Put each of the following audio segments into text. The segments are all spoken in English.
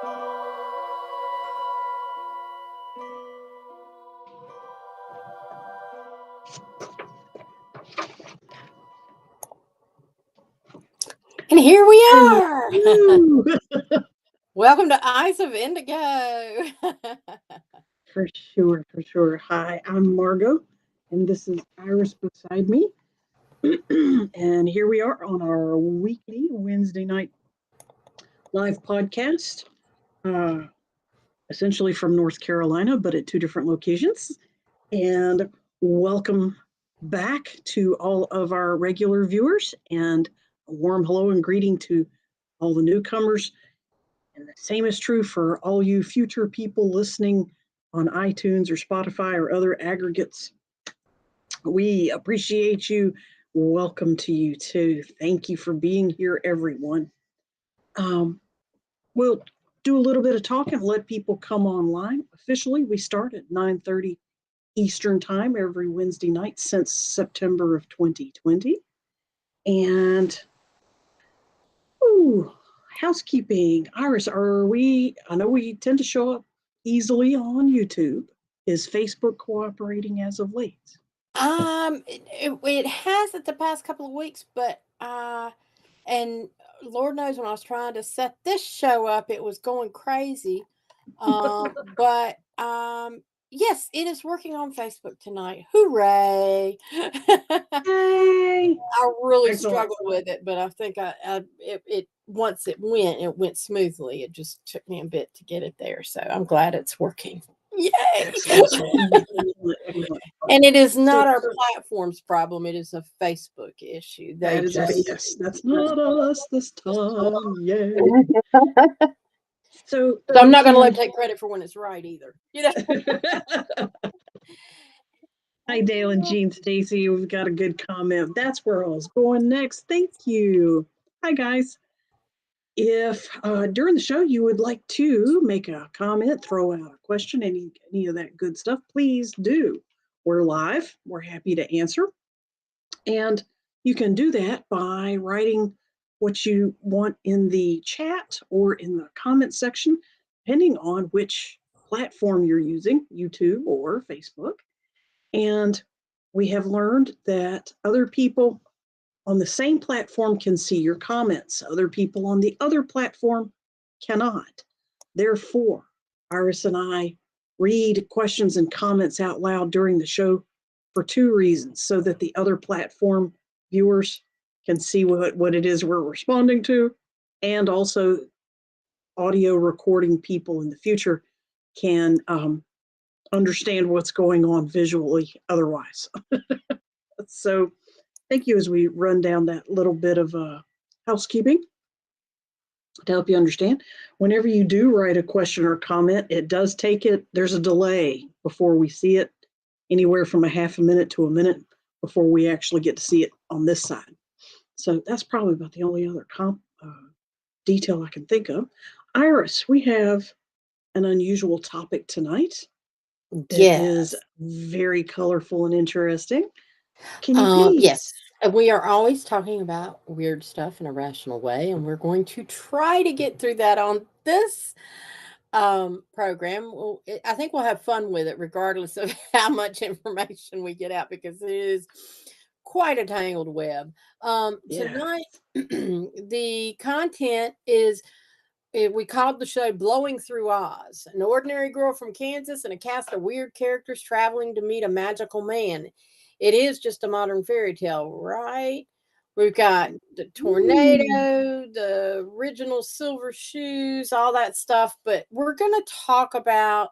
And here we are. Welcome to Eyes of Indigo. For sure. Hi, I'm Margot, and this is Iris beside me. And here we are on our weekly Wednesday night live podcast, uh, essentially from North Carolina, but at two different locations. And welcome back to all of our regular viewers, and a warm hello and greeting to all the newcomers. And the same is true for all you future people listening on iTunes or Spotify or other aggregates. We appreciate you. Welcome to you too. Thank you for being here, everyone. We'll do a little bit of talk and let people come online. Officially, we start at 9:30 Eastern Time every Wednesday night since September of 2020. And housekeeping. Iris, I know we tend to show up easily on YouTube. Is Facebook cooperating as of late? It has at the past couple of weeks, but and Lord knows when I was trying to set this show up, it was going crazy. But yes, it is working on Facebook tonight. Hooray! Yay! I really struggled with it, but I think it once it went smoothly. It just took me a bit to get it there, so I'm glad it's working. Yay! And it is not our platform's problem. It is a Facebook issue. Yes, that's not us this time. Yay! So I'm not going to let them take credit for when it's right either. Hi, Dale and Jean Stacy. We've got a good comment. That's where I was going next. Thank you. Hi, guys. If during the show you would like to make a comment, throw out a question, any of that good stuff, please do. We're live. We're happy to answer. And you can do that by writing what you want in the chat or in the comment section, depending on which platform you're using, YouTube or Facebook. And we have learned that other people on the same platform can see your comments. Other people on the other platform cannot. Therefore, Iris and I read questions and comments out loud during the show for two reasons: so that the other platform viewers can see what it is we're responding to, and also audio recording people in the future can understand what's going on visually otherwise. So thank you as we run down that little bit of housekeeping to help you understand. Whenever you do write a question or comment, it does there's a delay before we see it, anywhere from a half a minute to a minute before we actually get to see it on this side. So that's probably about the only other detail I can think of. Iris, we have an unusual topic tonight. It is very colorful and interesting. Can you please? Yes. We are always talking about weird stuff in a rational way, and we're going to try to get through that on this program. I think we'll have fun with it, regardless of how much information we get out, because it is quite a tangled web. Tonight, the content is, we called the show Blowing Through Oz. An ordinary girl from Kansas and a cast of weird characters traveling to meet a magical man. It is just a modern fairy tale, right? We've got the tornado, the original silver shoes, all that stuff. But we're going to talk about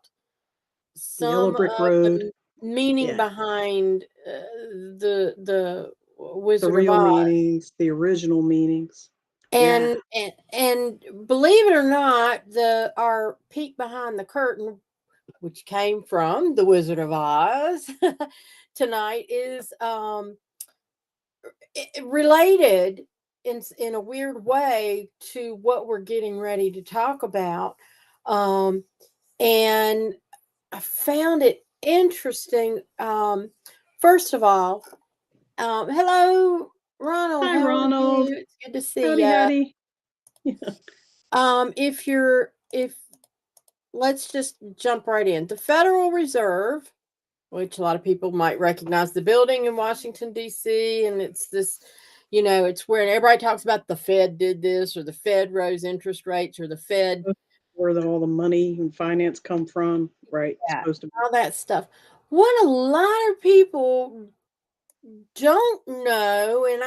some Yellow Brick Road meaning behind the Wizard of Oz. Meanings, the original meanings. And believe it or not, our peek behind the curtain, which came from the Wizard of Oz tonight, is related in a weird way to what we're getting ready to talk about. And I found it interesting. First of all, hello, Ronald. Hi, Ronald. It's good to see you. Howdy. If you're if let's just jump right in. The Federal Reserve, which a lot of people might recognize the building in Washington, D.C., and it's this, it's where everybody talks about the Fed did this, or the Fed rose interest rates, or the Fed, Where all the money and finance come from, right? yeah, Supposed to be. all that stuff. What a lot of people don't know, and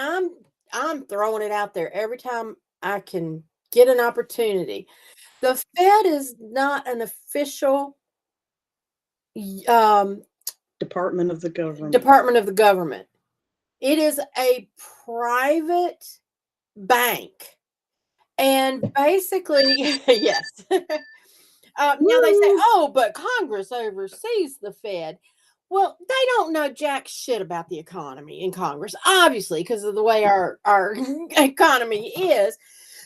I'm throwing it out there every time I can get an opportunity. The Fed is not an official um, Department of the government. department of the government. It is a private bank. And basically, yes. Now they say, Woo! oh, but Congress oversees the Fed. Well, they don't know jack shit about the economy in Congress, obviously, because of the way our economy is.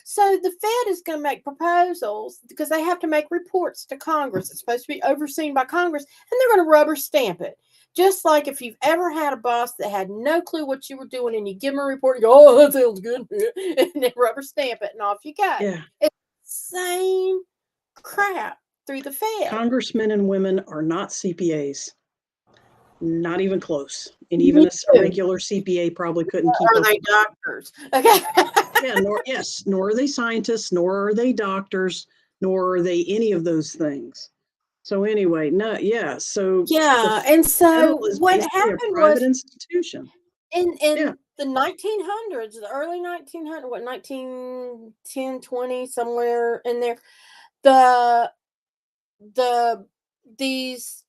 So the Fed is going to make proposals because they have to make reports to Congress. It's supposed to be overseen by Congress, and they're going to rubber stamp it. Just like if you've ever had a boss that had no clue what you were doing, and you give them a report, and you go, "Oh, that sounds good," and then rubber stamp it, and off you go. Yeah. It's the same crap through the Fed. Congressmen and women are not CPAs. Not even close. And Me even a too. regular CPA probably couldn't keep Are up they with it. doctors? Okay. Yeah, nor are they scientists, nor are they doctors, nor are they any of those things. So anyway, no, yeah. So the Yeah, and Federal so is what basically a happened private was institution. Yeah, in the 1900s, the early 1900s, what, 1910, 20, somewhere in there, the the these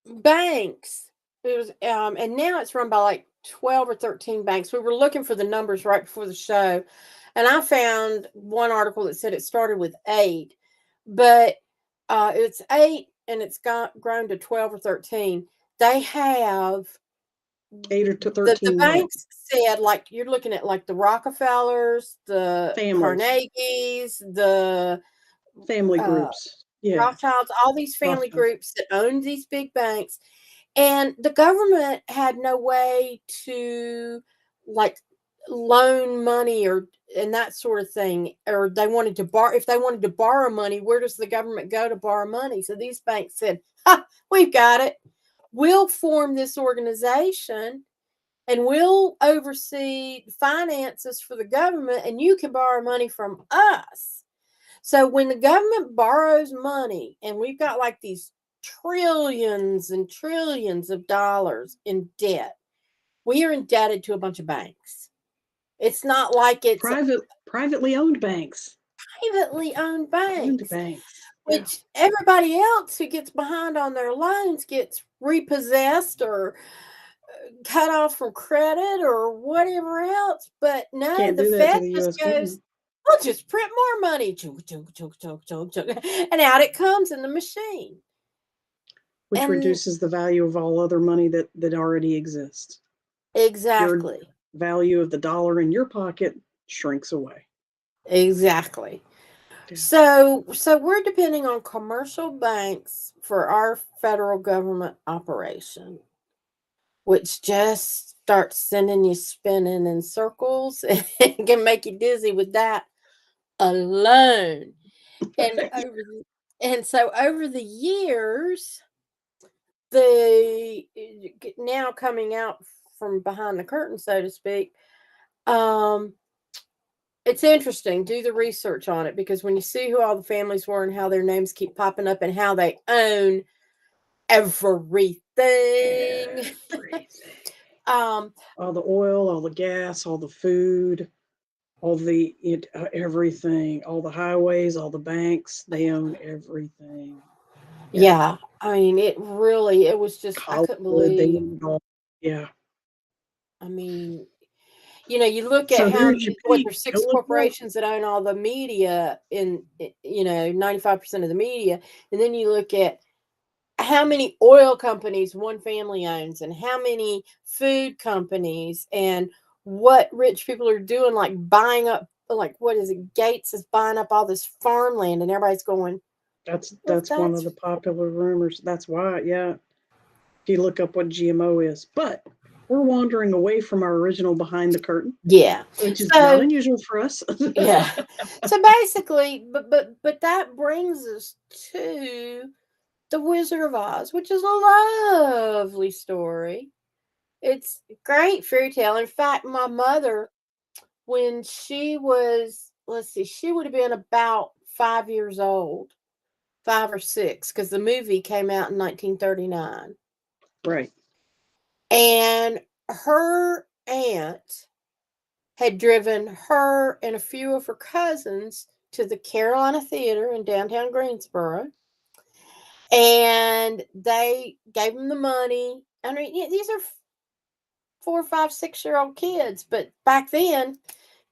banks, it was and now it's run by like 12 or 13 banks. We were looking for the numbers right before the show, and I found one article that said it started with 8, but it's 8 and it's got grown to 12 or 13. They have 8 to the 13 what? banks said, like, you're looking at like the Rockefellers, the Families, Carnegies, the family uh, groups. Yeah, Rothschilds, all these family Rothschilds. groups that owned these big banks. And the government had no way to, like, loan money or and that sort of thing, or they wanted to borrow. If they wanted to borrow money, where does the government go to borrow money? So these banks said, ha, we've got it. We'll form this organization and we'll oversee finances for the government, and you can borrow money from us. So when the government borrows money, and we've got like these trillions and trillions of dollars in debt, we are indebted to a bunch of banks. It's not like it's Privately owned banks. privately owned Owned banks, banks. Yeah. which everybody else who gets behind on their loans gets repossessed or cut off from credit or whatever else. But no, Can't the do that to Fed the just US goes, government, we'll just print more money. Chunk, chunk, chunk, chunk, chunk, chunk. And out it comes in the machine. which And reduces the value of all other money that already exists. Your exactly. value of the dollar in your pocket shrinks away. Exactly. Yeah. So we're depending on commercial banks for our federal government operation, which just starts sending you spinning in circles and can make you dizzy with that alone. And so over the years, the now coming out from behind the curtain, so to speak, um, it's interesting. Do the research on it, because when you see who all the families were and how their names keep popping up and how they own everything, Everything. um, All the oil, all the gas, all the food, everything, all the highways, all the banks, they own everything. Yeah. yeah, I mean, it was just, I couldn't Hollywood, they believe. own it all. Yeah. I mean, you look at So how there's your what peak. there's Go 6 look it up. corporations that own all the media 95% of the media, and then you look at how many oil companies one family owns and how many food companies, and what rich people are doing, like buying up, like, what is it? Gates is buying up all this farmland, and everybody's going, well, That's one of that's the popular rumors. That's why, yeah. If you look up what GMO is. But we're wandering away from our original behind the curtain, Yeah. which is not So unusual for us. yeah. So basically, but that brings us to The Wizard of Oz, which is a lovely story. It's a great fairy tale. In fact, my mother, when she was, let's see, she would have been about 5 years old, 5 or 6, because the movie came out in 1939. Right. And her aunt had driven her and a few of her cousins to the Carolina Theater in downtown Greensboro. And they gave them the money. I mean, yeah, these are 4, 5, 6-year-old kids, but back then,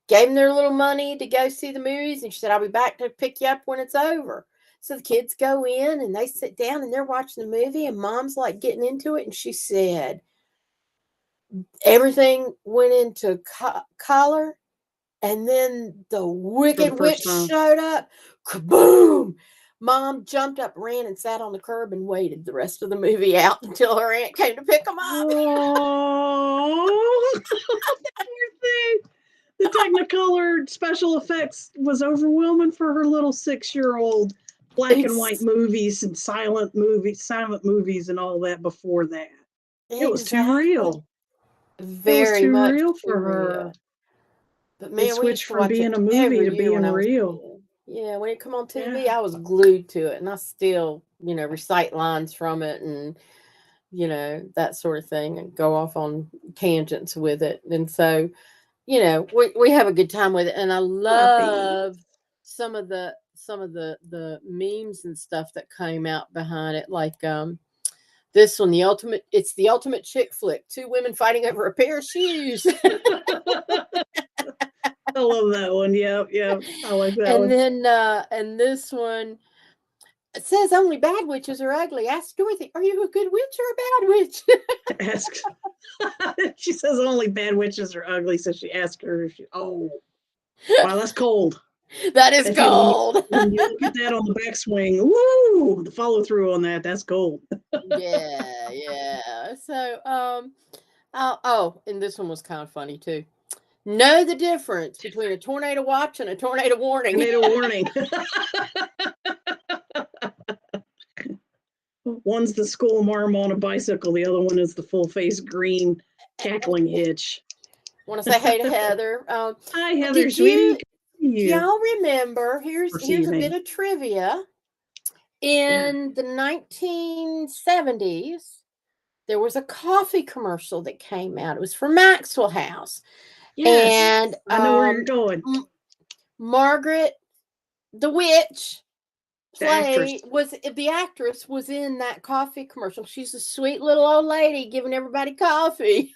gave them their little money to go see the movies. And she said, I'll be back to pick you up when it's over. So the kids go in and they sit down and they're watching the movie, and mom's like getting into it. And she said, everything went into color. And then the For the wicked first witch time. showed up. Kaboom! Mom jumped up, ran, and sat on the curb and waited the rest of the movie out until her aunt came to pick them up. Oh, poor thing. The Technicolor special effects was overwhelming for her little 6-year-old. Black and white Ex- movies and silent movies, and all that before that. It was too exactly. real. It was Very too much real too for her. real. But It man, we used switched to from watch being it a movie every to year when being I was a real. kid. Yeah, when it come on Yeah. TV, I was glued to it, and I still, recite lines from it, and that sort of thing, and go off on tangents with it. And so, we have a good time with it, and I Puppy. love some of the memes and stuff that came out behind it, like this one, it's the ultimate chick flick, two women fighting over a pair of shoes. I love that one. Yeah, yeah. I like that And one. then and this one, it says only bad witches are ugly. Ask Dorothy, are you a good witch or a bad witch? Asks. She says only bad witches are ugly, so she asked her if she. Oh, wow, that's cold. That is If you gold. when you look at that on the backswing, woo, the follow through on that's gold. Yeah, yeah. So and this one was kind of funny too. Know the difference between a tornado watch and a tornado warning. Tornado warning. One's the school marm on a bicycle. The other one is the full face green cackling hitch. Want to say hey to Heather. Hi, Heather, Did sweetie. you Good to see you. y'all remember? Here's Or see you, here's a bit maybe. of trivia. Yeah. In the 1970s, there was a coffee commercial that came out. It was for Maxwell House, Yes. and I know where you're going. Margaret the witch The actress. the actress was in that coffee commercial. She's a sweet little old lady giving everybody coffee.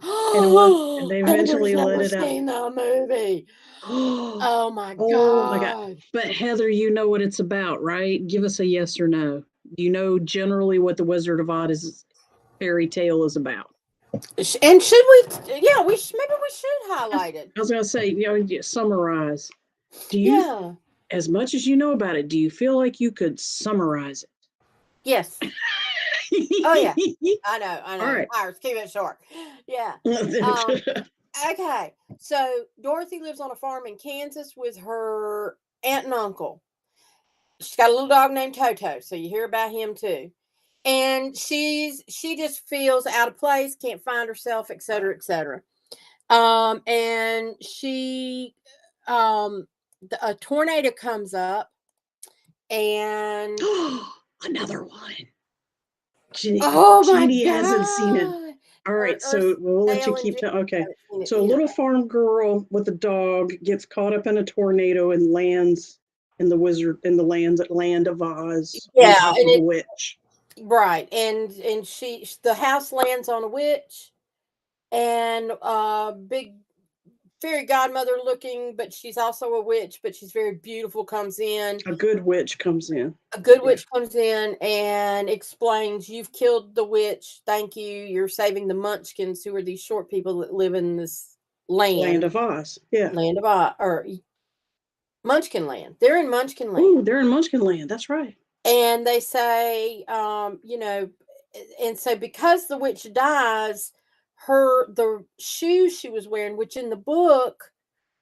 And what? And they Heather's eventually let never it out. seen the movie. Oh my Oh my God. god. But Heather, you know what it's about, right? Give us a yes or no. You know generally what the Wizard of Oz fairy tale is about. And should we? Yeah, maybe we should highlight it. I was gonna say, summarize. Do you, Yeah. as much as you know about it, do you feel like you could summarize Yes. Oh yeah. it? I know. I All know. right. Iris, keep it short. Yeah. Um. Okay. So Dorothy lives on a farm in Kansas with her aunt and uncle. She's got a little dog named Toto, so you hear about him too. And she just feels out of place, can't find herself, etc., etc. And um, a tornado comes up, and Another one. Jeannie, oh my Jeannie hasn't seen it. god, All right, or so we'll let you Dale and keep Jim to okay. haven't seen it So a either. little farm girl with a dog gets caught up in a tornado and lands in the land of Oz on Yeah, top and of a it witch. right, and the house lands on a witch, and big fairy godmother looking, but she's also a witch, but she's very beautiful, comes in. A good witch comes in. A good Yeah. witch comes in and explains, you've killed the witch. Thank you. You're saving the Munchkins, who are these short people that live in this Land land, of Oz. Yeah. land of Oz, or Munchkin land. They're in Munchkin land. Ooh, they're in Munchkin land. That's right. And they say, and so because the witch dies, the shoes she was wearing, which in the book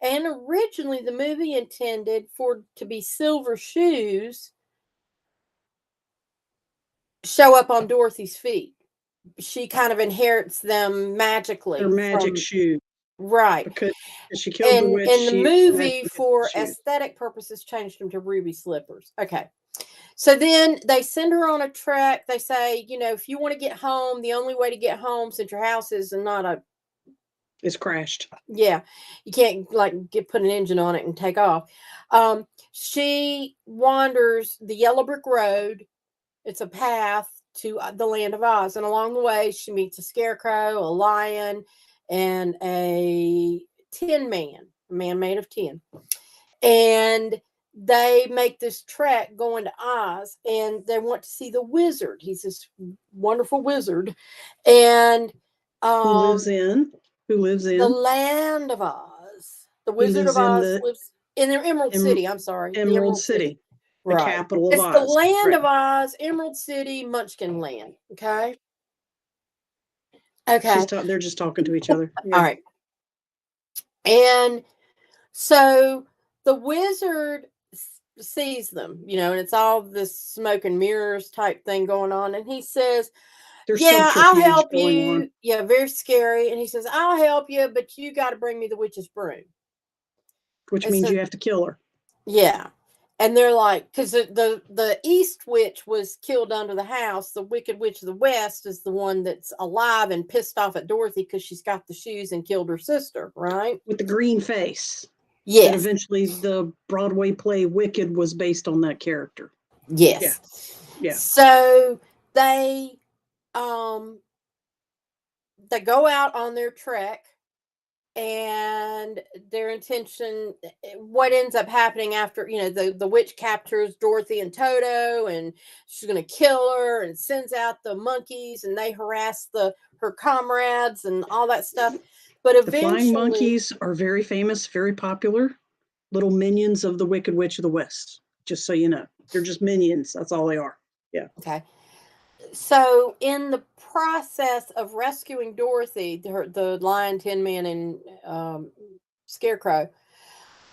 and originally the movie intended for to be silver shoes, show up on Dorothy's feet. She kind of inherits them They're magically magic from shoes right. because she killed the And witch. in the She movie, magically gets the for shoes. aesthetic purposes, changed them to ruby slippers. Okay. So then they send her on a trek. They say, if you want to get home, the only way to get home, since your house is not a, It's crashed. yeah, you can't like put an engine on it and take off. She wanders the yellow brick road. It's a path to the land of Oz, and along the way, she meets a scarecrow, a lion, and a tin man, a man made of tin. And they make this trek going to Oz, and they want to see the wizard. He's this wonderful wizard, and Who lives um, in? Who lives the in? land of Oz. The He Wizard of lives in Oz the lives in the Emerald City. I'm sorry, the Emerald Emerald City. City, the Right. capital of It's the Oz. land Right. of Oz, Emerald City, Munchkin Land. Okay. She's Okay. they're just talking to each other. All Yeah. right. And so the wizard sees them, and it's all this smoke and mirrors type thing going on. And he says, There's "Yeah, I'll subterfuge help going you." on Yeah, very scary. And he says, "I'll help you, but you got to bring me the witch's broom." which And means so, you have to kill her. yeah. And they're like, because the East witch was killed under the house. The Wicked Witch of the West is the one that's alive and pissed off at Dorothy because she's got the shoes and killed her sister, right? With the green face. That Yes. eventually the Broadway play Wicked was based on that character. Yeah. Yes. Yeah. So they um they go out on their trek, and their intention, what ends up happening after, the witch captures Dorothy and Toto, and she's going to kill her and sends out the monkeys, and they harass her comrades and all that stuff. But The flying eventually, monkeys are very famous, very popular. Little minions of the Wicked Witch of the West. Just so you know. They're just minions. That's all they are. Yeah. okay, so in the process of rescuing Dorothy, the Lion, Tin Man, and Scarecrow,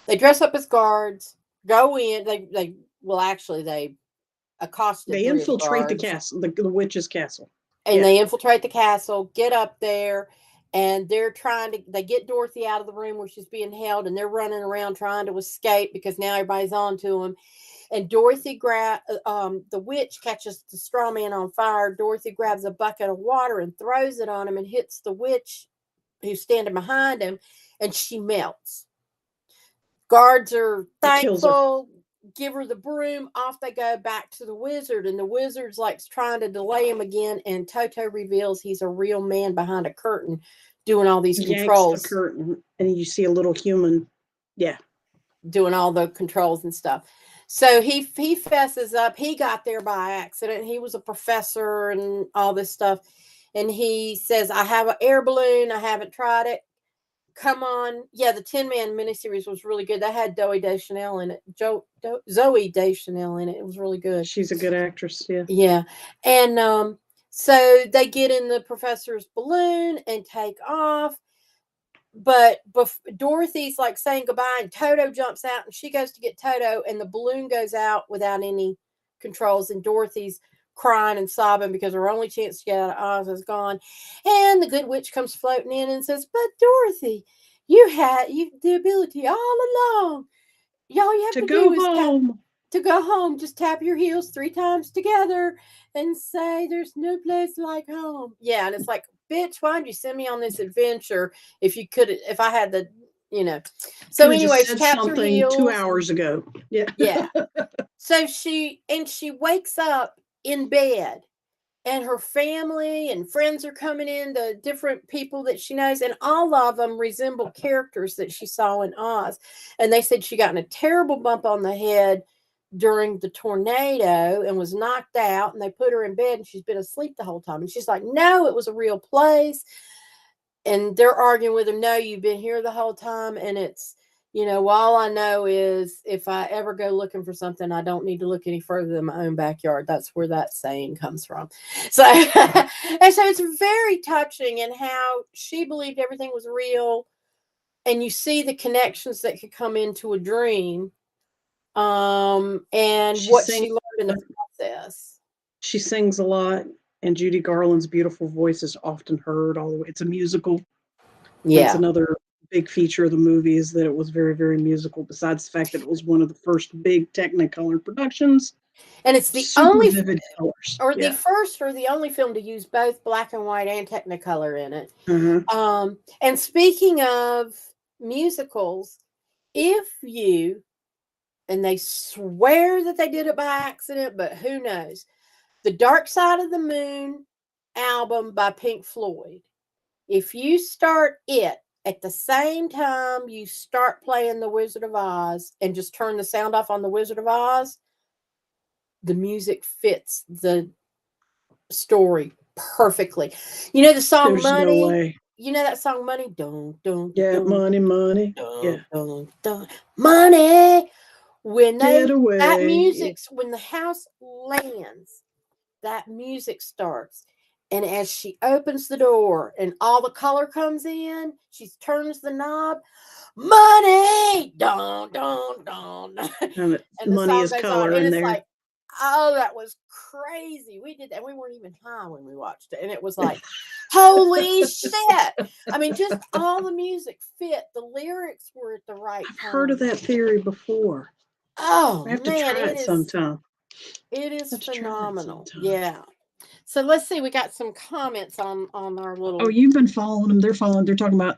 they dress up as guards, go in. They accosted They 3 of the infiltrate the guards, castle, the witch's castle. and Yeah. they infiltrate the castle, get up there, and they get Dorothy out of the room where she's being held, and they're running around trying to escape because now everybody's on to them. And the witch catches the straw man on fire. Dorothy grabs a bucket of water and throws it on him and hits the witch who's standing behind him, and she melts. Guards are It kills her. thankful, give her the broom, off they go back to the wizard. And the wizard's like trying to delay him again. And Toto reveals he's a real man behind a curtain doing all these Yanks the controls, curtain, and you see a little human. Yeah. doing all the controls and stuff. So he fesses up. He got there by accident. He was a professor and all this stuff. And he says, "I have an air balloon. I haven't tried it. Come on." Yeah, the Tin Man miniseries was really good. That had Zoe Deschanel in it. Zoe Deschanel in it. It was really good. She's a good actress. Yeah. Yeah. And so they get in the professor's balloon and take off. But Dorothy's like saying goodbye, and Toto jumps out, and she goes to get Toto, and the balloon goes out without any controls, and Dorothy's crying and sobbing because her only chance to get out of Oz is gone. And the good witch comes floating in and says, "But Dorothy, you had the ability all along. All you have To to do go is home. to go home. Just tap your heels 3 times together and say, 'There's no place like home.'" Yeah, and it's like, bitch, why'd you send me on this adventure if I had the, you know. So Could have just anyway, she said taps her something 2 heels. hours ago. Yeah. Yeah. So she wakes up in bed, and her family and friends are coming in, the different people that she knows, and all of them resemble characters that she saw in Oz. And they said she got in a terrible bump on the head during the tornado and was knocked out, and they put her in bed, and she's been asleep the whole time. And she's like, "No, it was a real place." And they're arguing with her, "No, you've been here the whole time, and it's all I know is if I ever go looking for something, I don't need to look any further than my own backyard. That's where that saying comes from. So, and so it's very touching in how she believed everything was real, and you see the connections that could come into a dream, and She what sings. she learned in the process. She sings a lot, and Judy Garland's beautiful voice is often heard all the way. It's a musical. That's Yeah. another big feature of the movie is that it was very, very musical. Besides the fact that it was one of the first big Technicolor productions, And it's the super only vivid colors. or the Yeah. first or the only film to use both black and white and Technicolor in it. Uh-huh. And speaking of musicals, if you and they swear that they did it by accident, but who knows? The Dark Side of the Moon album by Pink Floyd. If you start it at the same time you start playing The Wizard of Oz and just turn the sound off on The Wizard of Oz, the music fits the story perfectly. You know the song There's no Money? way. You know that song Money? Dun, dun, dun, Yeah, dun, money, money. Yeah. dun, dun, dun. Money. When Get that away. music's when the house lands, that music starts. And as she opens the door and all the color comes in, she turns the knob, money, dun, dun, dun. And And the money song is goes on. color And in it's there. like, oh, that was crazy. We did that. We weren't even high when we watched it. And it was like, holy shit. I mean, just all the music fit. The lyrics were at the right I've heard of time. that theory before. Oh I have to man, try it sometime. it I is have to try that phenomenal. sometime. Yeah. So let's see. We got some comments on our Oh, little. you've been following them. They're following. They're talking about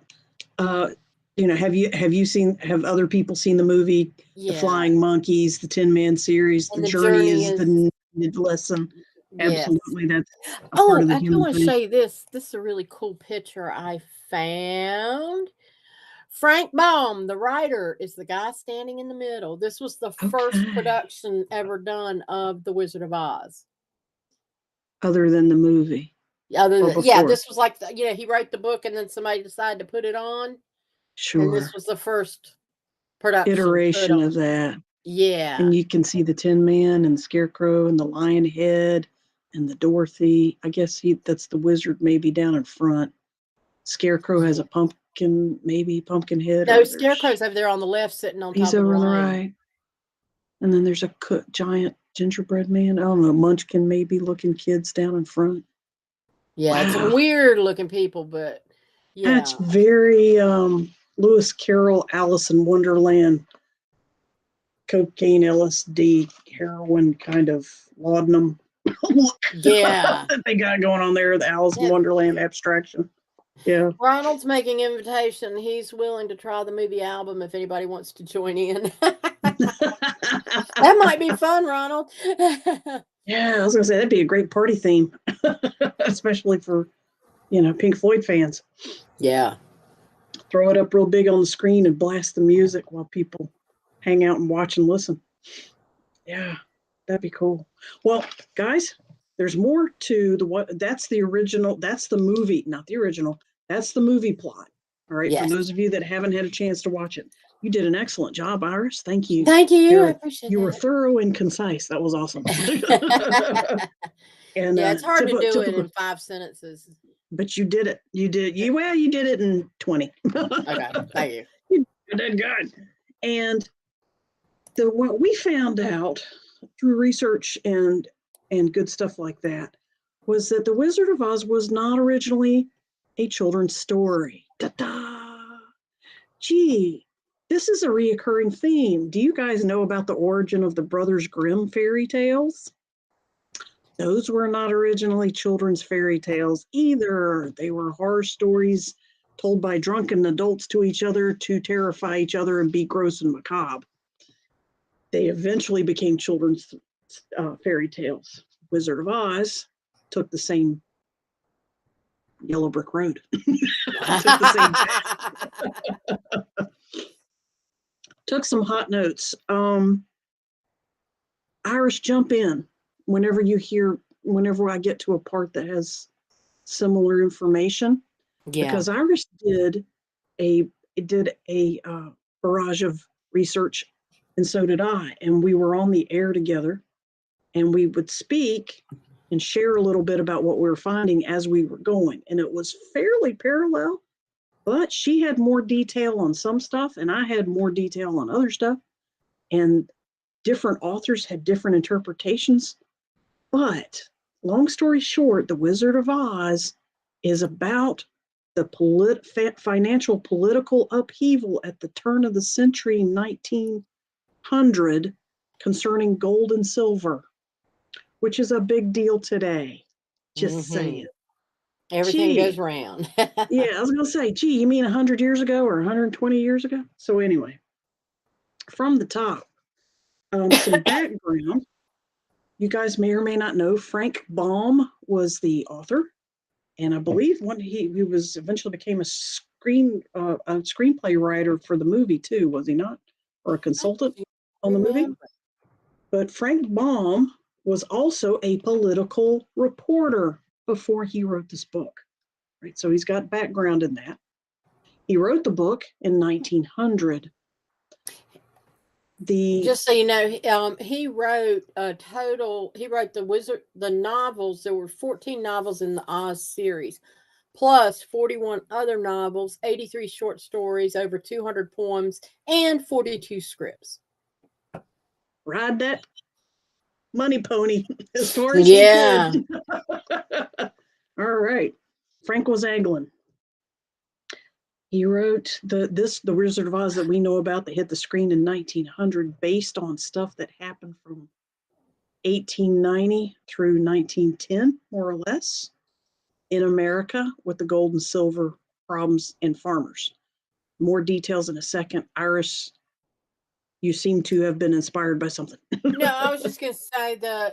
uh have you seen have other people seen the movie The Yeah, Flying Monkeys, the Tin Man series, The and the Journey journey is is the needed lesson. yes. Absolutely, that's a part Oh, of the I do human want to thing. show you this. This is a really cool picture I found. Frank Baum, the writer, is the guy standing in the middle. This was the first Okay. production ever done of The Wizard of Oz. Other than the movie Other or than, yeah, before. this was like he wrote the book and then somebody decided to put it on, and this Sure. was the first production put Iteration on. of that. Yeah, And you can see the Tin Man and the Scarecrow and the Lion Head and the Dorothy. I guess that's the wizard maybe down in front. Scarecrow has yeah. a pumpkin, maybe pumpkin head, No, or there's Scarecrow's over there on the left, sitting on he's top of the over on the lion. right. And then there's a giant gingerbread man. I don't know, Munchkin maybe looking kids down in front. Yeah, it's some Wow. weird looking people, but That's yeah, very Lewis Carroll, Alice in Wonderland, cocaine, LSD, heroin kind of laudanum look yeah. that they got going on there, the Alice in Yeah, Wonderland abstraction. Yeah. Ronald's making invitation. He's willing to try the movie album if anybody wants to join in. That might be fun, Ronald. Yeah, I was gonna say that'd be a great party theme, especially for Pink Floyd fans. Yeah. Throw it up real big on the screen and blast the music while people hang out and watch and listen. Yeah, that'd be cool. Well, guys, there's more to the what that's the original, that's the movie, not the original. That's the movie plot. All right, for Yes. those of you that haven't had a chance to watch it. You did an excellent job, Iris. Thank you. Thank you. I You're appreciate you were that. thorough and concise. That was awesome. And Yeah, it's hard to do it typical, in 5 sentences. but you did it. You did it in 20. Okay. Thank you. You did good. And what we found out through research and good stuff like that was that the Wizard of Oz was not originally a children's story. Ta-da! Gee, this is a reoccurring theme. Do you guys know about the origin of the Brothers Grimm fairy tales? Those were not originally children's fairy tales either. They were horror stories told by drunken adults to each other to terrify each other and be gross and macabre. They eventually became children's fairy tales. Wizard of Oz took the same yellow brick road, took the same took some hot notes. Irish, jump in whenever I get to a part that has similar information, Yeah. because Irish a did a barrage of research, and so did I. And we were on the air together, and we would speak and share a little bit about what we were finding as we were going. And it was fairly parallel, but she had more detail on some stuff, and I had more detail on other stuff. And different authors had different interpretations. But long story short, The Wizard of Oz is about the financial political upheaval at the turn of the century, 1900, concerning gold and silver, which is a big deal today. Just saying. Everything goes round. Yeah, I was going to say, gee, you mean 100 years ago or 120 years ago? So anyway, from the top, some background. You guys may or may not know Frank Baum was the author, and I believe he was eventually became a screenplay writer for the movie too, was he not? Or a consultant on the movie? But Frank Baum was also a political reporter before he wrote this book. Right, so he's got background in that. He wrote the book in 1900. Just so you know, he wrote the novels. There were 14 novels in the Oz series, plus 41 other novels, 83 short stories, over 200 poems, and 42 scripts. Ride that money pony as far as he could. All right. Frank was Anglin. He wrote the Wizard of Oz that we know about that hit the screen in 1900, based on stuff that happened from 1890 through 1910, more or less, in America with the gold and silver problems and farmers. More details in a second. Iris, you seem to have been inspired by something. No, I was just going to say there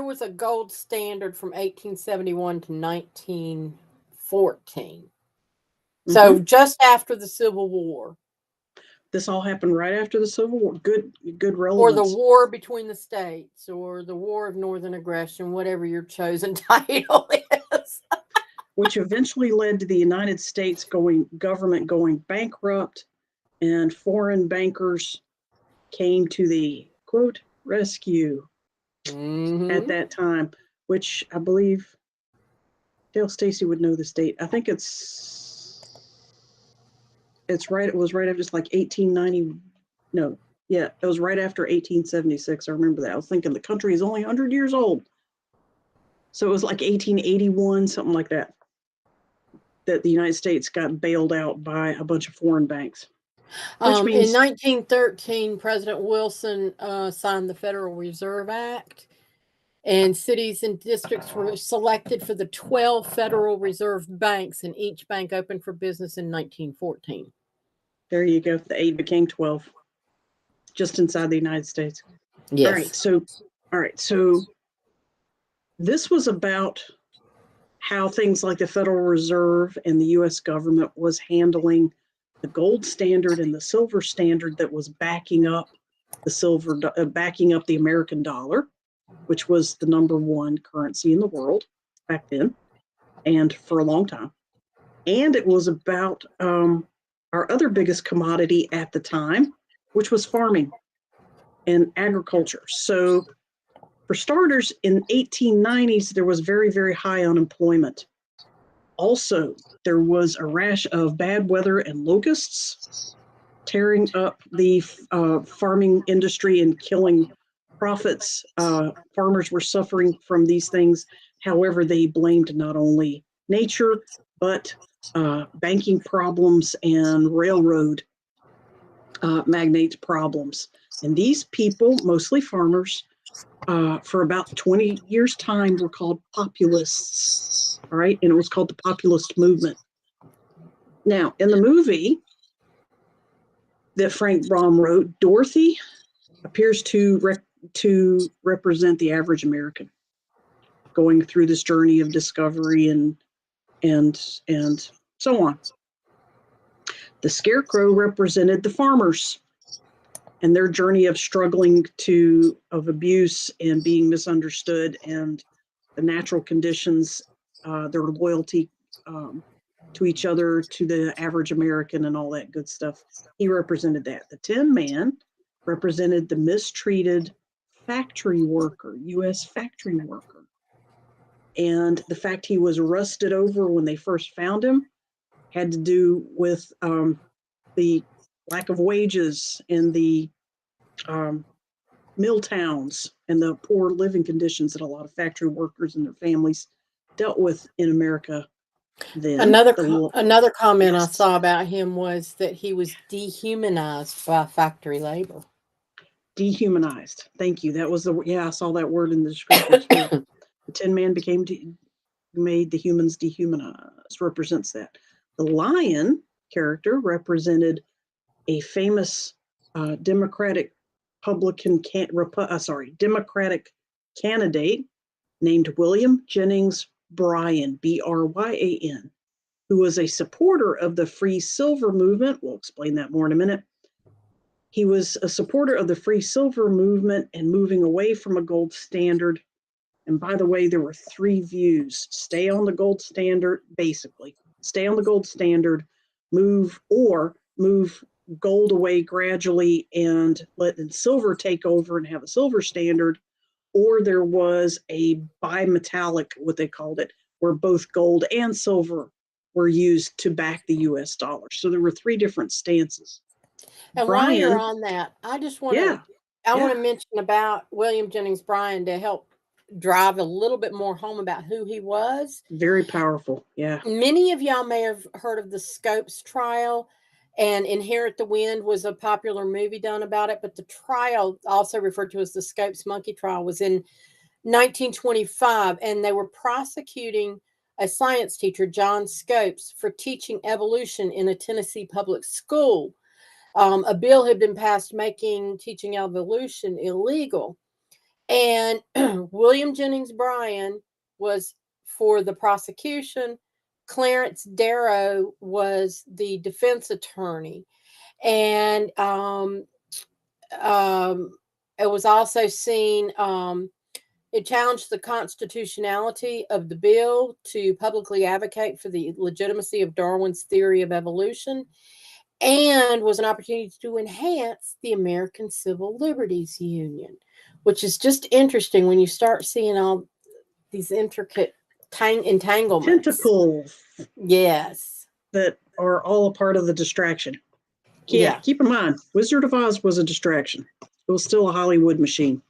was a gold standard from 1871 to 1914. So just after the Civil War. This all happened right after the Civil War. Good relevance. Or the war between the states, or the War of Northern Aggression, whatever your chosen title is. Which eventually led to the United States government going bankrupt, and foreign bankers came to the quote rescue at that time, which I believe Dale Stacy would know this date. I think it's right. It was right after, just like 1890. No, yeah, it was right after 1876. I remember that. I was thinking the country is only 100 years old. So it was like 1881, something like that, that the United States got bailed out by a bunch of foreign banks. Which means in 1913, President Wilson signed the Federal Reserve Act, and cities and districts were selected for the 12 Federal Reserve banks, and each bank opened for business in 1914. There you go. The 8 became 12, just inside the United States. Yes. All right. So this was about how things like the Federal Reserve and the U.S. government was handling the gold standard and the silver standard that was backing up the American dollar, which was the number one currency in the world back then and for a long time. And it was about our other biggest commodity at the time, which was farming and agriculture. So for starters, in 1890s, there was very, very high unemployment. Also, there was a rash of bad weather and locusts tearing up the farming industry and killing profits. Farmers were suffering from these things. However, they blamed not only nature, but banking problems and railroad magnate problems. And these people, mostly farmers, for about 20 years' time, were called populists. All right. And it was called the populist movement. Now, in the movie that Frank Baum wrote, Dorothy appears to represent the average American going through this journey of discovery and so on. The Scarecrow represented the farmers and their journey of struggling of abuse and being misunderstood, and the natural conditions, their loyalty to each other, to the average American, and all that good stuff. He represented that. The Tin Man represented the mistreated factory worker, U.S. factory worker. And the fact he was rusted over when they first found him had to do with the lack of wages in the mill towns and the poor living conditions that a lot of factory workers and their families dealt with in America then. Another comment I Yes. saw about him was that he was dehumanized by factory labor. Dehumanized. Thank you. That was I saw that word in the description too. The Tin Man became made the humans dehumanized, represents that. The lion character represented a famous Democratic Democratic candidate named William Jennings Bryan, Bryan, who was a supporter of the free silver movement. We'll explain that more in a minute. He was a supporter of the free silver movement and moving away from a gold standard. And by the way, there were 3 views: stay on the gold standard, basically, stay on the gold standard, move gold away gradually and let silver take over and have a silver standard. Or there was a bimetallic, what they called it, where both gold and silver were used to back the US dollar. So there were 3 different stances. And while you're on that, I just want to mention about William Jennings Bryan to help drive a little bit more home about who he was. Very powerful. Yeah. Many of y'all may have heard of the Scopes trial, and Inherit the Wind was a popular movie done about it, but the trial, also referred to as the Scopes monkey trial, was in 1925, and they were prosecuting a science teacher, John Scopes, for teaching evolution in a Tennessee public school. A bill had been passed making teaching evolution illegal. And William Jennings Bryan was for the prosecution. Clarence Darrow was the defense attorney. And it was also seen, it challenged the constitutionality of the bill to publicly advocate for the legitimacy of Darwin's theory of evolution, and was an opportunity to enhance the American Civil Liberties Union, which is just interesting when you start seeing all these intricate entanglements. Tentacles. Yes. That are all a part of the distraction. Yeah, keep in mind, Wizard of Oz was a distraction. It was still a Hollywood machine.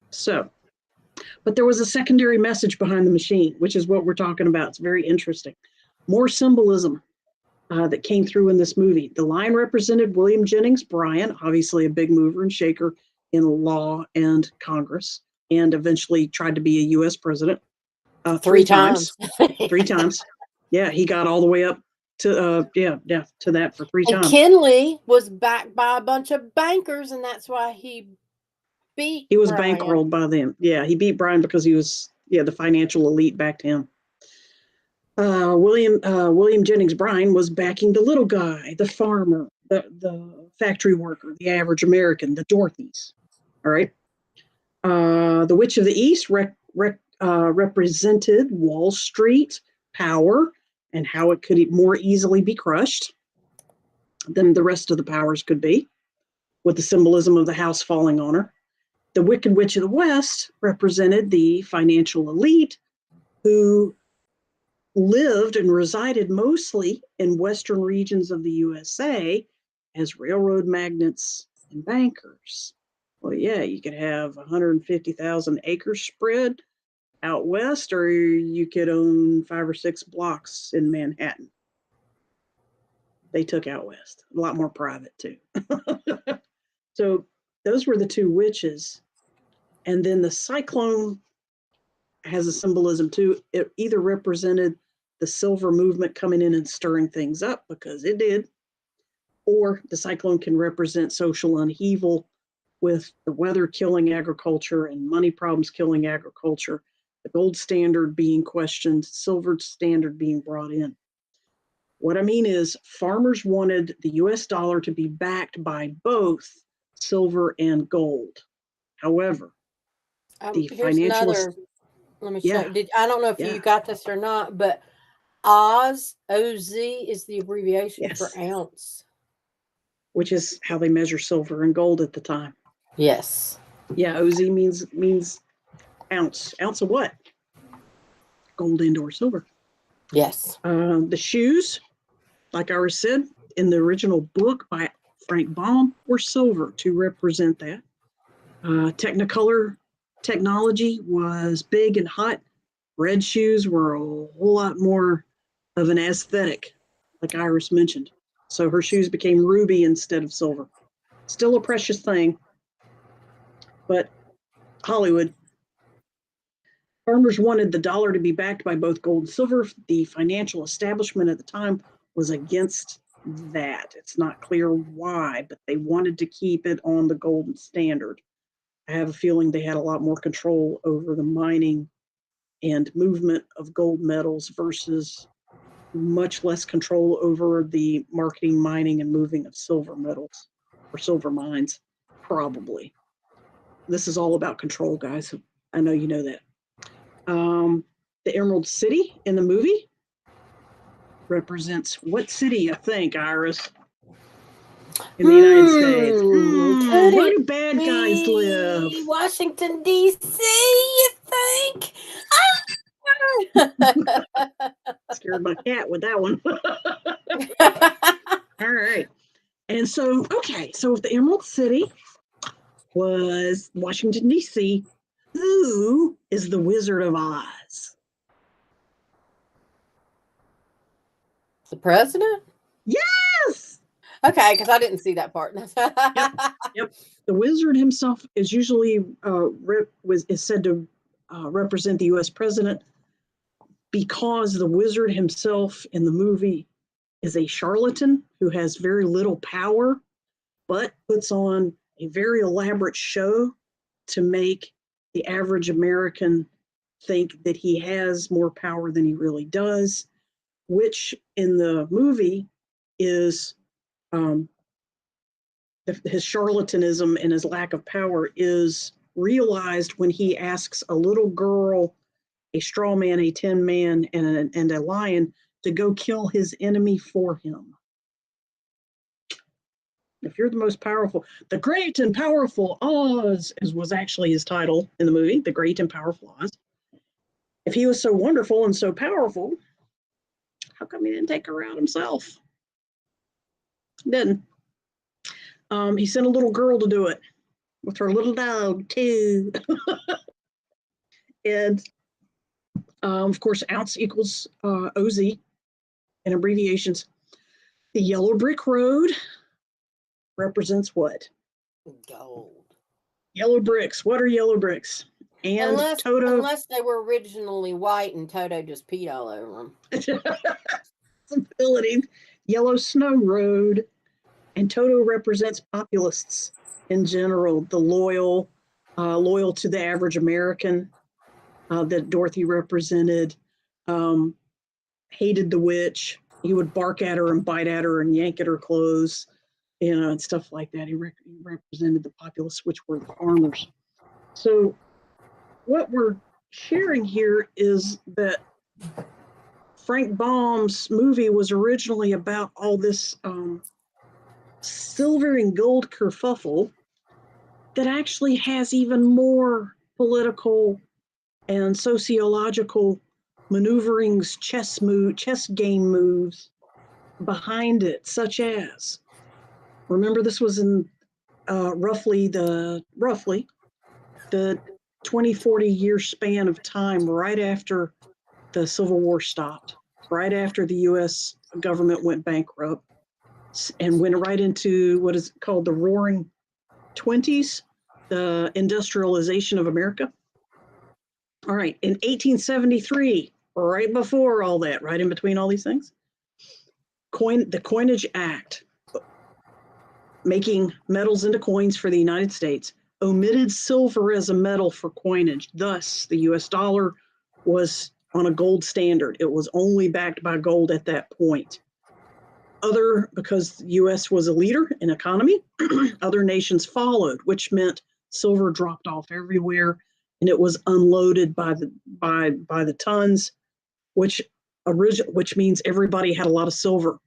So, but there was a secondary message behind the machine, which is what we're talking about. It's very interesting. More symbolism that came through in this movie. The lion represented William Jennings Bryan, obviously a big mover and shaker in law and Congress, and eventually tried to be a U.S. president 3 times. 3 times. Yeah, he got all the way up to to that for 3 times. Kinley was backed by a bunch of bankers, and that's why he beat. He was bankrolled by them. Yeah, he beat Bryan because he was the financial elite backed him. William Jennings Bryan was backing the little guy, the farmer, the factory worker, the average American, the Dorothys. All right. The Witch of the East represented Wall Street power and how it could more easily be crushed than the rest of the powers could be, with the symbolism of the house falling on her. The Wicked Witch of the West represented the financial elite who lived and resided mostly in western regions of the USA as railroad magnates and bankers. Well, yeah, you could have 150,000 acres spread out west, or you could own 5 or 6 blocks in Manhattan. They took out west. A lot more private, too. So those were the 2 witches. And then the cyclone has a symbolism, too. It either represented the silver movement coming in and stirring things up, because it did, or the cyclone can represent social upheaval with the weather killing agriculture and money problems killing agriculture, the gold standard being questioned, silver standard being brought in. What I mean is, farmers wanted the US dollar to be backed by both silver and gold. However, the here's financial... another. Let me show. I don't know if you got this or not, but Oz, OZ is the abbreviation for Yes, ounce. which is how they measure silver and gold at the time. Yes. Yeah, OZ means ounce. Ounce of what? Gold and or silver. Yes. The shoes, like I said in the original book by Frank Baum, were silver to represent that. Technicolor technology was big and hot. Red shoes were a whole lot more of an aesthetic, like Iris mentioned. So her shoes became ruby instead of silver. Still a precious thing, but Hollywood. Farmers wanted the dollar to be backed by both gold and silver. The financial establishment at the time was against that. It's not clear why, but they wanted to keep it on the golden standard. I have a feeling they had a lot more control over the mining and movement of gold metals versus much less control over the marketing, mining, and moving of silver metals or silver mines, probably. This is all about control, guys. I know you know that. The Emerald City in the movie represents what city you think, Iris? In the United States. Could Where it do bad guys live? be Washington, D.C., you think? Scared my cat with that one. All right. And so, okay, so if the Emerald City was Washington, D.C., who is the Wizard of Oz? The president? Yes! Okay, because I didn't see that part. Yep. Yep. The wizard himself is usually is said to represent the U.S. president because the wizard himself in the movie is a charlatan who has very little power, but puts on a very elaborate show to make the average American think that he has more power than he really does, which in the movie is um, his charlatanism and his lack of power is realized when he asks a little girl, a straw man, a tin man, and a lion to go kill his enemy for him. If you're the most powerful, the great and powerful Oz was actually his title in the movie, The Great and Powerful Oz. If he was so wonderful and so powerful, how come he didn't take her out himself? Didn't. He sent a little girl to do it with her little dog too. And of course, ounce equals OZ in abbreviations. The yellow brick road represents what? Gold. Yellow bricks. What are yellow bricks? And Toto. Unless they were originally white and Toto just peed all over them. Ability. Yellow snow road. And Toto represents populists in general, the loyal to the average American that Dorothy represented, hated the witch. He would bark at her and bite at her and yank at her clothes, and stuff like that. He represented the populace, which were the farmers. So what we're sharing here is that Frank Baum's movie was originally about all this silver and gold kerfuffle that actually has even more political and sociological maneuverings, chess game moves behind it, such as, remember this was in roughly the 20-40 year span of time right after the Civil War stopped, right after the US government went bankrupt and went right into what is called the Roaring '20s, the industrialization of America. All right, in 1873, right before all that, right in between all these things, the Coinage Act, making metals into coins for the United States, omitted silver as a metal for coinage. Thus, the US dollar was on a gold standard. It was only backed by gold at that point. Because the US was a leader in economy, other nations followed, which meant silver dropped off everywhere and it was unloaded by the tons, which which means everybody had a lot of silver.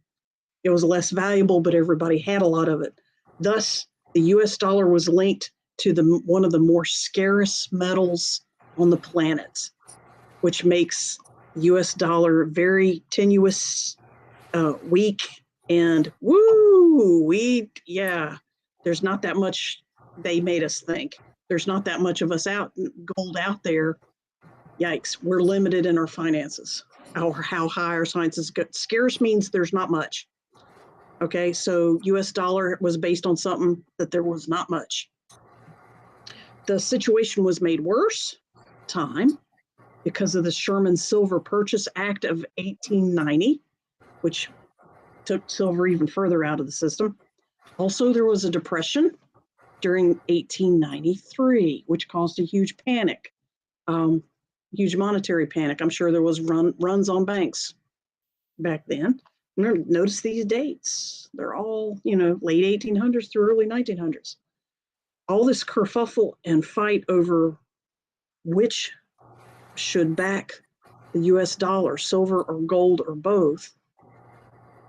It was less valuable, but everybody had a lot of it. Thus, the US dollar was linked to one of the more scarce metals on the planet, which makes the US dollar very tenuous, weak, and there's not that much. They made us think there's not that much of us gold out there. Yikes, we're limited in our finances. How high our finances go. Scarce means there's not much. Okay, so US dollar was based on something that there was not much. The situation was made worse because of the Sherman Silver Purchase Act of 1890, which took silver even further out of the system. Also, there was a depression during 1893, which caused a huge panic, huge monetary panic. I'm sure there was runs on banks back then. Notice these dates. They're all, late 1800s through early 1900s. All this kerfuffle and fight over which should back the US dollar, silver or gold or both,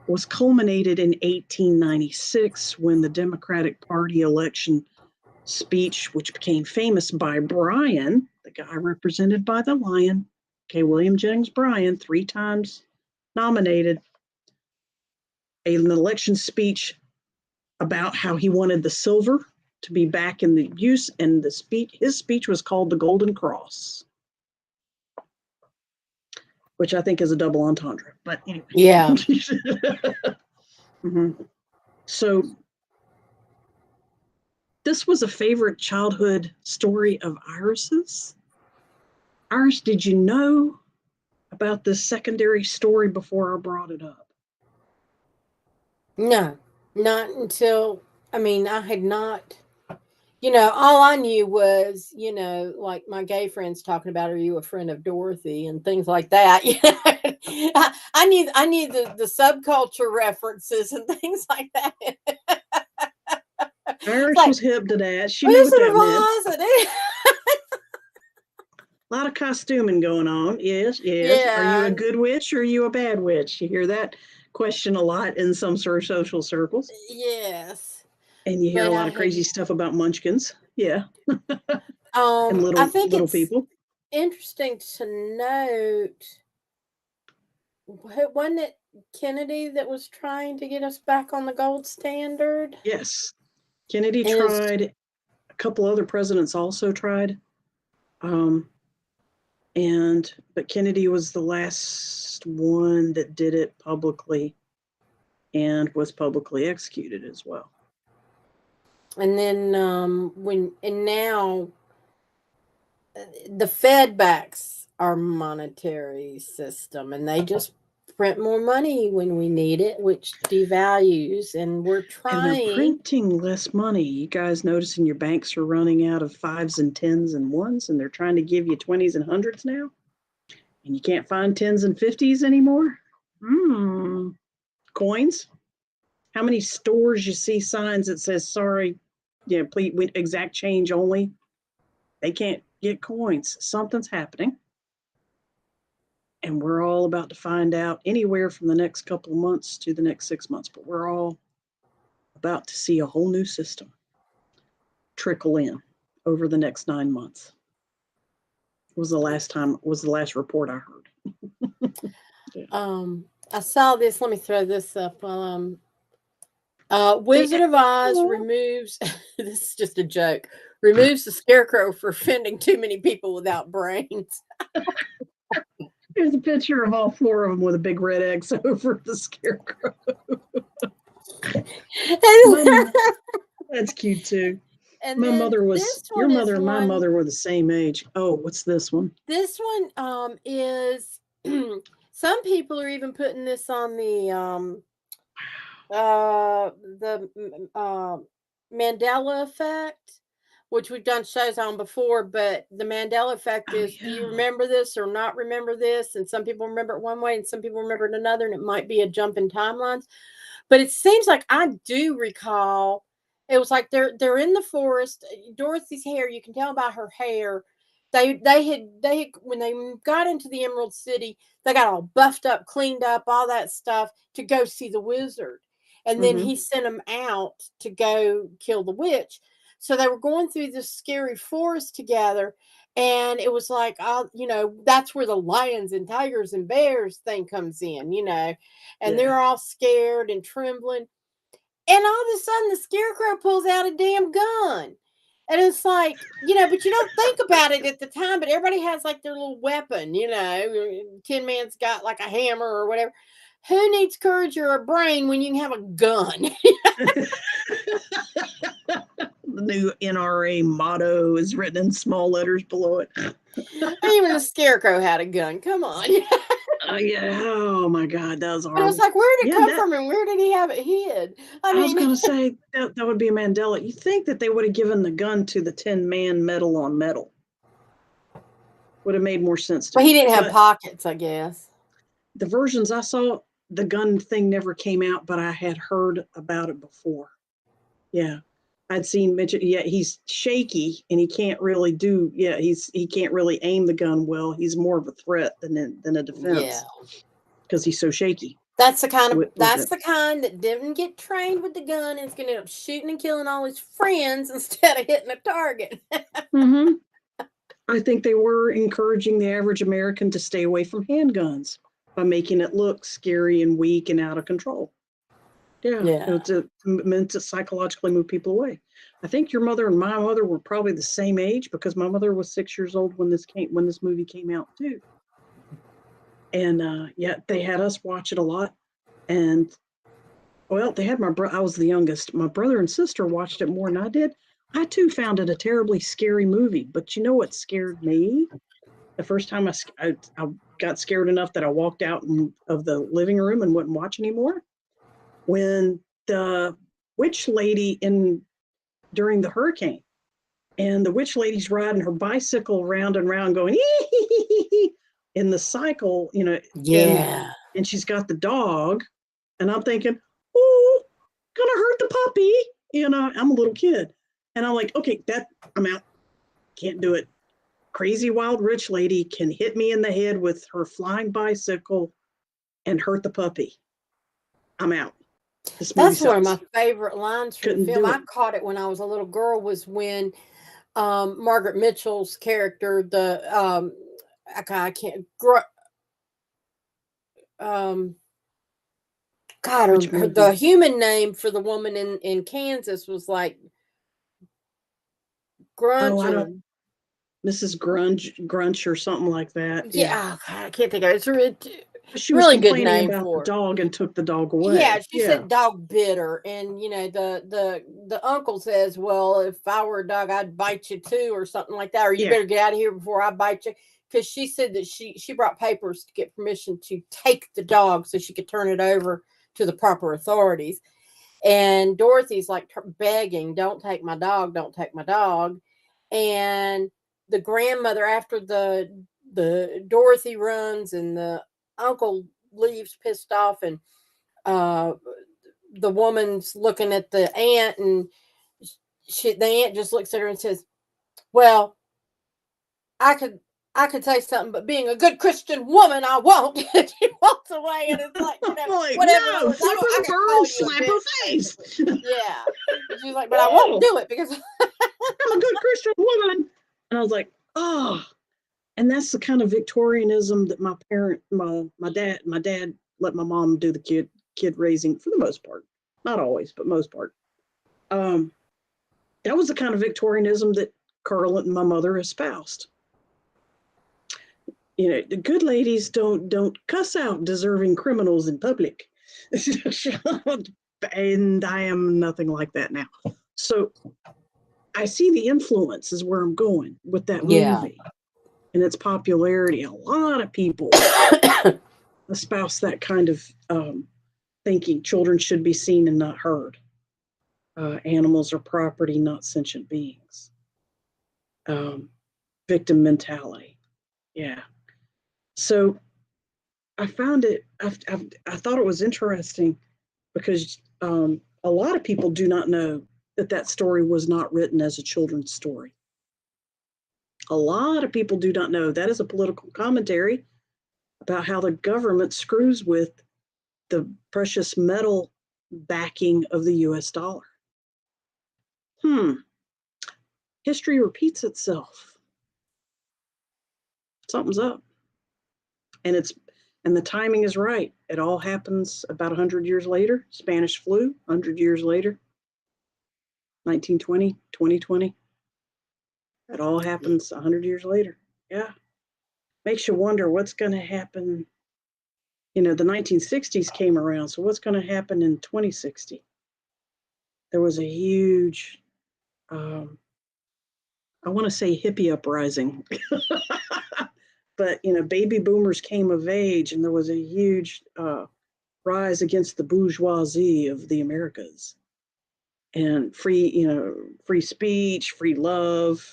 was culminated in 1896 when the Democratic Party election speech, which became famous by Bryan, the guy represented by the lion, William Jennings Bryan, 3 times nominated, an election speech about how he wanted the silver to be back in the use, and his speech was called the Golden Cross, which I think is a double entendre. But anyway. Yeah. Mm-hmm. So this was a favorite childhood story of Iris's. Iris, did you know about this secondary story before I brought it up? No, not until, I had not, all I knew was, like my gay friends talking about, are you a friend of Dorothy and things like that. I knew the subculture references and things like that. Iris like, was hip to that. She knew what Wizard that of meant. Oz. A lot of costuming going on. Yes. Yeah. Are you a good witch or are you a bad witch? You hear that question a lot in some sort of social circles. Yes. And you hear But a lot of crazy stuff about munchkins. Yeah. And I think little it's people. interesting to note, wasn't it Kennedy that was trying to get us back on the gold standard? Yes. Kennedy And it's, tried. A couple other presidents also tried. But Kennedy was the last one that did it publicly and was publicly executed as well. and then now the Fed backs our monetary system, and they just print more money when we need it, which devalues. And we're And they're trying. printing less money. You guys noticing your banks are running out of 5s and 10s and 1s, and they're trying to give you 20s and 100s now? And you can't find 10s and 50s anymore? Coins? How many stores you see signs that says, sorry, please, exact change only? They can't get coins. Something's happening. And we're all about to find out anywhere from the next couple of months to the next 6 months. But we're all about to see a whole new system trickle in over the next 9 months. Was the last report I heard. Yeah. I saw this. Let me throw this up. Wizard of Oz removes. This is just a joke. Removes the scarecrow for offending too many people without brains. There's a picture of all 4 of them with a big red X over the scarecrow. That's cute too. And my mother was your mother and my mother were the same age. Oh, what's this one? This one is some people are even putting this on the Mandela effect, which we've done shows on before. But the Mandela effect is, do you remember this or not remember this? And some people remember it one way and some people remember it another, and it might be a jump in timelines. But it seems like I do recall, it was like they're in the forest. Dorothy's hair, you can tell by her hair, they had when they got into the Emerald City, they got all buffed up, cleaned up, all that stuff to go see the wizard. And then Mm-hmm. he sent them out to go kill the witch. So they were going through this scary forest together, and it was like, that's where the lions and tigers and bears thing comes in. And Yeah. they're all scared and trembling. And all of a sudden, the scarecrow pulls out a damn gun. And it's like, but you don't think about it at the time, but everybody has like their little weapon. Tin Man's got like a hammer or whatever. Who needs courage or a brain when you can have a gun? The new NRA motto is written in small letters below it. Even the scarecrow had a gun. Come on. Yeah. Oh my God, that was But it was horrible. like, where did it Yeah, come that from and where did he have it hid? I I was mean, gonna say that would be a Mandela. You think that they would have given the gun to the Tin Man metal on metal? Would have made more sense to well, he me. didn't have But pockets, I guess. the versions I saw, the gun thing never came out, but I had heard about it before. Yeah. I'd seen mention. Yeah, he's shaky and he can't really do. Yeah, he can't really aim the gun well. He's more of a threat than a Yeah. defense because he's so shaky That's the kind of with that's it. the kind that didn't get trained with the gun and is gonna end up shooting and killing all his friends instead of hitting a target. Mm-hmm. I think they were encouraging the average American to stay away from handguns by making it look scary and weak and out of control. Yeah, Yeah. it's meant to psychologically move people away. I think your mother and my mother were probably the same age because my mother was 6 years old when this movie came out too. And yeah, they had us watch it a lot. And well, they had my brother. I was the youngest. My brother and sister watched it more than I did. I too found it a terribly scary movie. But you know what scared me? The first time I got scared enough that I walked out of the living room and wouldn't watch anymore. When the witch lady in during the hurricane, and the witch lady's riding her bicycle round and round, going in the cycle, and Yeah. she's got the dog, and I'm thinking, oh, gonna hurt the puppy. I'm a little kid, and I'm like, okay, I'm out. Can't do it. Crazy wild rich lady can hit me in the head with her flying bicycle and hurt the puppy. I'm out. This movie That's one of my sucks. favorite lines from the Couldn't film. do I it. caught it when I was a little girl was when Margaret Mitchell's character, the I can't um God, Which the movie? human name for the woman in Kansas was like Oh, Grunch I or don't. Mrs. Grunch or something like that. Yeah. yeah, oh, God, I can't think of it. It's a really, She was really good complaining name about the for her. dog and took the dog Yeah, away. she Yeah. said dog bit her, and the uncle says, "Well, if I were a dog, I'd bite you too," or something like that. Or you Yeah. better get out of here before I bite you. Because she said that she brought papers to get permission to take the dog so she could turn it over to the proper authorities. And Dorothy's like begging, "Don't take my dog! Don't take my dog!" And the grandmother, after the Dorothy runs and the uncle leaves pissed off, and uh the woman's looking at the aunt, and the aunt just looks at her and says, "Well, I could I could say something, but being a good Christian woman, I won't." And she walks away, and it's like, Like, whatever. In other no, words, flip her I the can bird, call you a slap her bitch, face. basically. Yeah. And she's like, "But I won't Oh, do it because." I'm a good Christian woman. And I was like, oh. And that's the kind of Victorianism that my dad let my mom do the kid raising for the most part. Not always, but most part. Um, that was the kind of Victorianism that Carl and my mother espoused. The good ladies don't cuss out deserving criminals in public. And I am nothing like that now. So I see the influence is where I'm going with that Yeah. movie and its popularity. A lot of people espouse that kind of thinking. Children should be seen and not heard. Animals are property, not sentient beings. Um, Victim mentality. Yeah. So I found it. I thought it was interesting because a lot of people do not know that story was not written as a children's story. A lot of people do not know that is a political commentary about how the government screws with the precious metal backing of the US dollar. History repeats itself. Something's up. And the timing is right. It all happens about 100 years later. Spanish flu, 100 years later. 1920, 2020. It all happens 100 years later. Yeah. Makes you wonder what's going to happen. The 1960s came around, so what's going to happen in 2060? There was a huge, I want to say hippie uprising. But, baby boomers came of age, and there was a huge rise against the bourgeoisie of the Americas. And free speech, free love,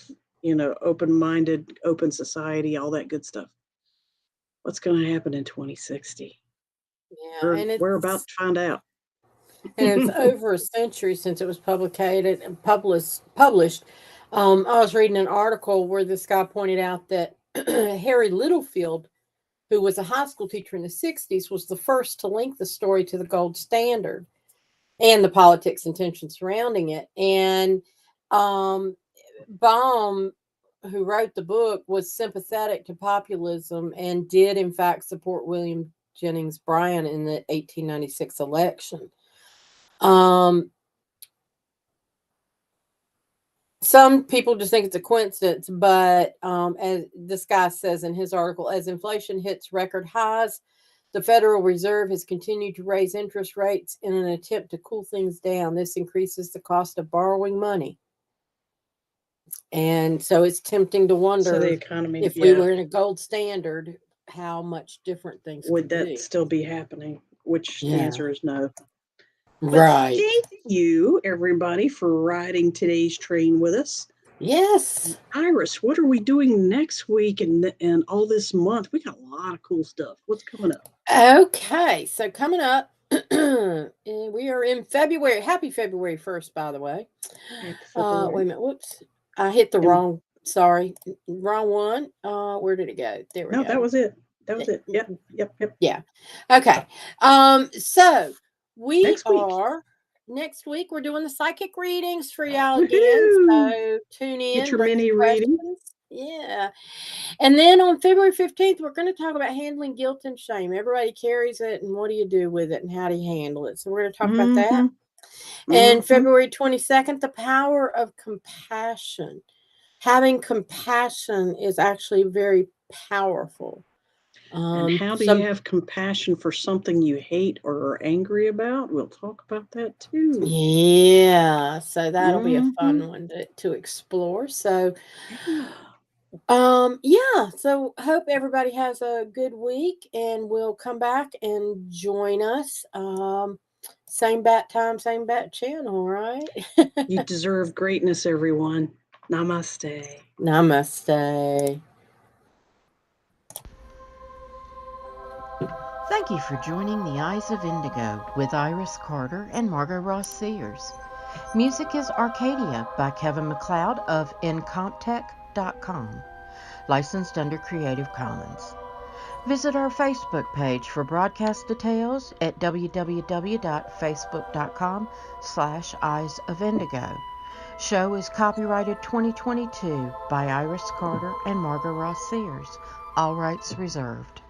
open-minded, open society, all that good stuff. What's going to happen in 2060? Yeah, and We're about to find out. it's over a century since it was published. I was reading an article where this guy pointed out that Harry Littlefield, who was a high school teacher in the 60s, was the first to link the story to the gold standard and the politics and tension surrounding it. And Baum, who wrote the book, was sympathetic to populism and did, in fact, support William Jennings Bryan in the 1896 election. Some people just think it's a coincidence, but as this guy says in his article, as inflation hits record highs, the Federal Reserve has continued to raise interest rates in an attempt to cool things down. This increases the cost of borrowing money. And so it's tempting to wonder the economy, if we were in a gold standard, how much different things would that be. still be happening? Which the answer is no. Right. Thank you, everybody, for riding today's train with us. Yes. Iris, what are we doing next week and all this month? We got a lot of cool stuff. What's coming up? Okay, so coming up, we are in February. Happy February 1st, by the way. Wait a minute. Whoops. I hit the wrong one. Where did it go? There we go. No, that was it. Yep. Yeah. Okay. So next week we're doing the psychic readings for y'all again. So tune in. Get your mini reading. Yeah. And then on February 15th, we're going to talk about handling guilt and shame. Everybody carries it, and what do you do with it, and how do you handle it? So we're going to talk about that. And February 22nd, the power of compassion. Having compassion is actually very powerful. And how do you have compassion for something you hate or are angry about? We'll talk about that too. Yeah, so that'll be a fun one to explore. So, so hope everybody has a good week, and we'll come back and join us. Same bat time, same bat channel, right? You deserve greatness, everyone. Namaste. Namaste. Thank you for joining The Eyes of Indigo with Iris Carter and Margot Ross Sears. Music is Arcadia by Kevin MacLeod of Incomptech.com, licensed under Creative Commons. Visit our Facebook page for broadcast details at www.facebook.com/Eyes of Indigo. Show is copyrighted 2022 by Iris Carter and Margot Ross Sears. All rights reserved.